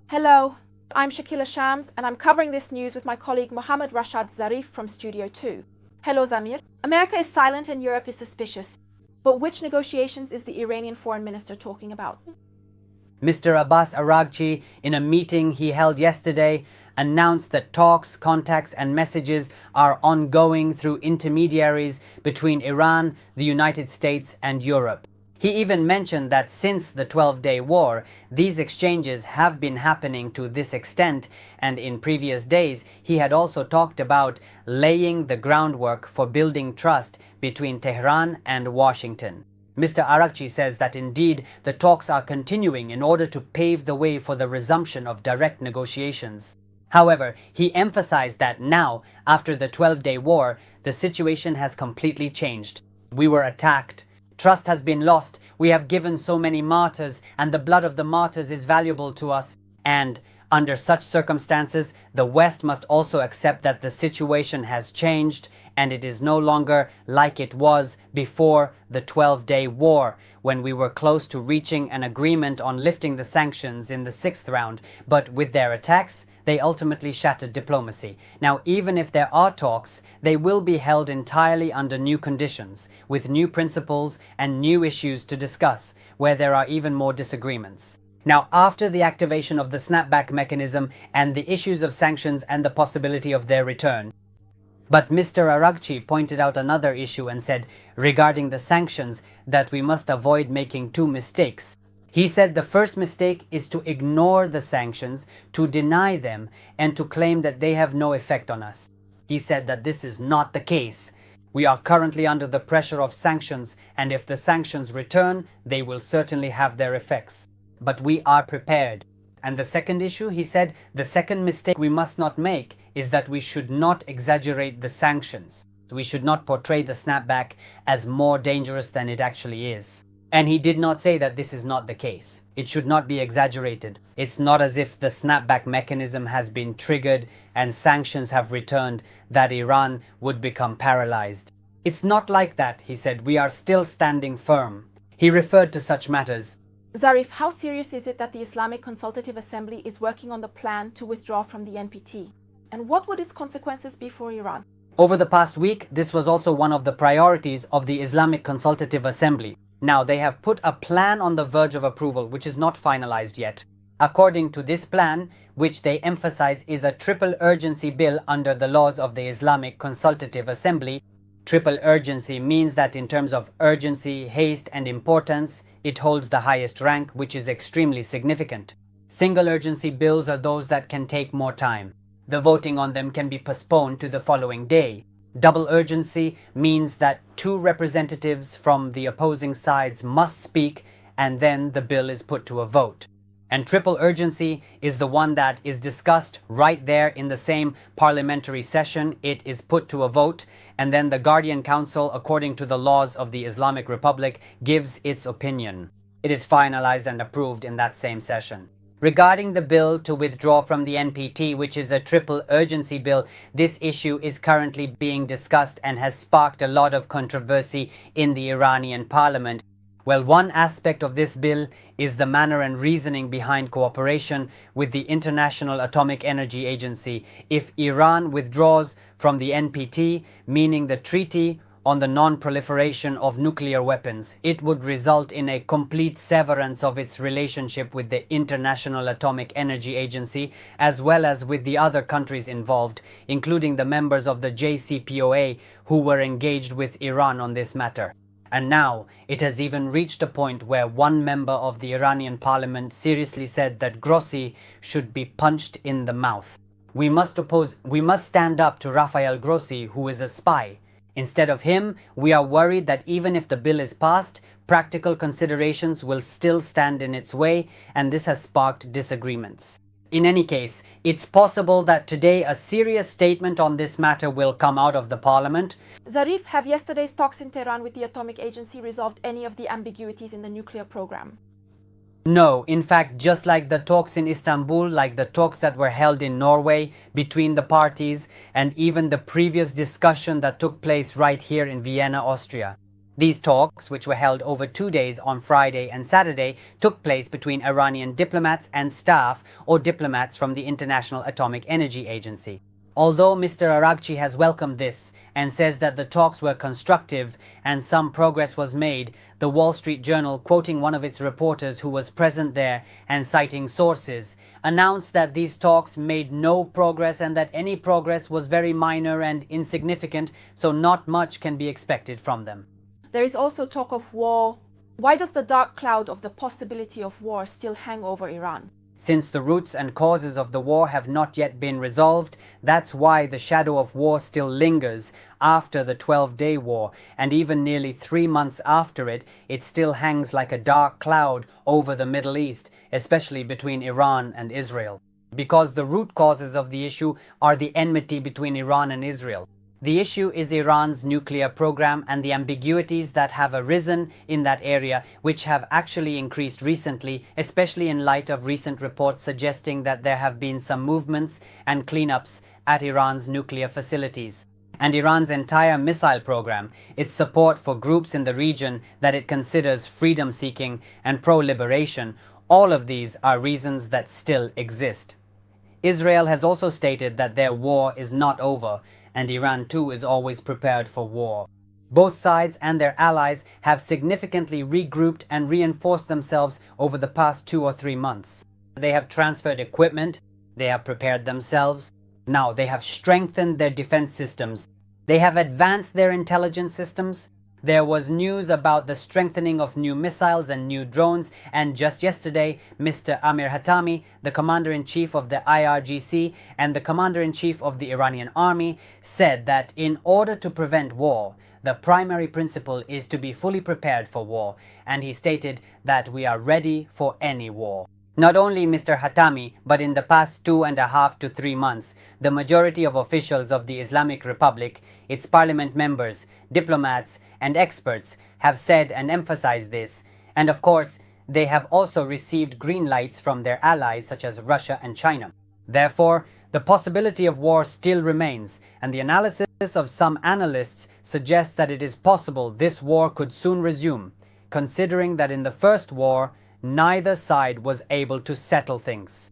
Hello, I'm Shakila Shams and I'm covering this news with my colleague Mohammed Rashad Zarif from Studio 2. Hello Zamir. America is silent and Europe is suspicious. But which negotiations is the Iranian foreign minister talking about? Mr. Abbas Araghchi, in a meeting he held yesterday, announced that talks, contacts and messages are ongoing through intermediaries between Iran, the United States and Europe. He even mentioned that since the 12-day war, these exchanges have been happening to this extent, and in previous days he had also talked about laying the groundwork for building trust between Tehran and Washington. Mr. Araghchi says that indeed the talks are continuing in order to pave the way for the resumption of direct negotiations. However, he emphasized that now, after the 12-day war, the situation has completely changed. We were attacked. Trust has been lost. We have given so many martyrs, and the blood of the martyrs is valuable to us. And under such circumstances, the West must also accept that the situation has changed, and it is no longer like it was before the 12-day war, when we were close to reaching an agreement on lifting the sanctions in the 6th round. But with their attacks, they ultimately shattered diplomacy. Now, even if there are talks, they will be held entirely under new conditions, with new principles and new issues to discuss, where there are even more disagreements. Now, after the activation of the snapback mechanism and the issues of sanctions and the possibility of their return. But Mr. Araghchi pointed out another issue and said, regarding the sanctions, that we must avoid making two mistakes. He said the first mistake is to ignore the sanctions, to deny them, and to claim that they have no effect on us. He said that this is not the case. We are currently under the pressure of sanctions, and if the sanctions return, they will certainly have their effects. But we are prepared. And the second issue, he said, the second mistake we must not make is that we should not exaggerate the sanctions. We should not portray the snapback as more dangerous than it actually is. And he did not say that this is not the case. It should not be exaggerated. It's not as if the snapback mechanism has been triggered and sanctions have returned that Iran would become paralyzed. It's not like that, he said. We are still standing firm. He referred to such matters. Zarif, how serious is it that the Islamic Consultative Assembly is working on the plan to withdraw from the NPT? And what would its consequences be for Iran? Over the past week, this was also one of the priorities of the Islamic Consultative Assembly. Now, they have put a plan on the verge of approval, which is not finalized yet. According to this plan, which they emphasize is a triple urgency bill under the laws of the Islamic Consultative Assembly, triple urgency means that in terms of urgency, haste and importance, it holds the highest rank, which is extremely significant. Single urgency bills are those that can take more time. The voting on them can be postponed to the following day. Double urgency means that two representatives from the opposing sides must speak, and then the bill is put to a vote. And triple urgency is the one that is discussed right there in the same parliamentary session. It is put to a vote, and then the Guardian Council, according to the laws of the Islamic Republic, gives its opinion. It is finalized and approved in that same session. Regarding the bill to withdraw from the NPT, which is a triple urgency bill, this issue is currently being discussed and has sparked a lot of controversy in the Iranian parliament. Well, one aspect of this bill is the manner and reasoning behind cooperation with the International Atomic Energy Agency. If Iran withdraws from the NPT, meaning the Treaty on the Non-Proliferation of Nuclear Weapons, it would result in a complete severance of its relationship with the International Atomic Energy Agency, as well as with the other countries involved, including the members of the JCPOA who were engaged with Iran on this matter. And now, it has even reached a point where one member of the Iranian parliament seriously said that Grossi should be punched in the mouth. We must stand up to Rafael Grossi, who is a spy. Instead of him, we are worried that even if the bill is passed, practical considerations will still stand in its way, and this has sparked disagreements. In any case, it's possible that today a serious statement on this matter will come out of the parliament. Zarif, have yesterday's talks in Tehran with the Atomic Agency resolved any of the ambiguities in the nuclear program? No, in fact, just like the talks in Istanbul, like the talks that were held in Norway between the parties, and even the previous discussion that took place right here in Vienna, Austria. These talks, which were held over 2 days on Friday and Saturday, took place between Iranian diplomats and staff or diplomats from the International Atomic Energy Agency. Although Mr. Araghchi has welcomed this and says that the talks were constructive and some progress was made, the Wall Street Journal, quoting one of its reporters who was present there and citing sources, announced that these talks made no progress and that any progress was very minor and insignificant, so not much can be expected from them. There is also talk of war. Why does the dark cloud of the possibility of war still hang over Iran? Since the roots and causes of the war have not yet been resolved, that's why the shadow of war still lingers after the 12-day war, and even nearly 3 months after it, it still hangs like a dark cloud over the Middle East, especially between Iran and Israel. Because the root causes of the issue are the enmity between Iran and Israel. The issue is Iran's nuclear program and the ambiguities that have arisen in that area, which have actually increased recently, especially in light of recent reports suggesting that there have been some movements and cleanups at Iran's nuclear facilities. And Iran's entire missile program, its support for groups in the region that it considers freedom-seeking and pro-liberation, all of these are reasons that still exist. Israel has also stated that their war is not over, and Iran too is always prepared for war. Both sides and their allies have significantly regrouped and reinforced themselves over the past 2 or 3 months. They have transferred equipment, they have prepared themselves, now they have strengthened their defense systems, they have advanced their intelligence systems. There was news about the strengthening of new missiles and new drones, and just yesterday, Mr. Amir Hatami, the Commander-in-Chief of the IRGC and the Commander-in-Chief of the Iranian Army, said that in order to prevent war, the primary principle is to be fully prepared for war, and he stated that we are ready for any war. Not only Mr. Hatami, but in the past 2.5 to 3 months, the majority of officials of the Islamic Republic, its parliament members, diplomats, and experts have said and emphasized this, and of course, they have also received green lights from their allies such as Russia and China. Therefore, the possibility of war still remains, and the analysis of some analysts suggests that it is possible this war could soon resume, considering that in the first war, neither side was able to settle things.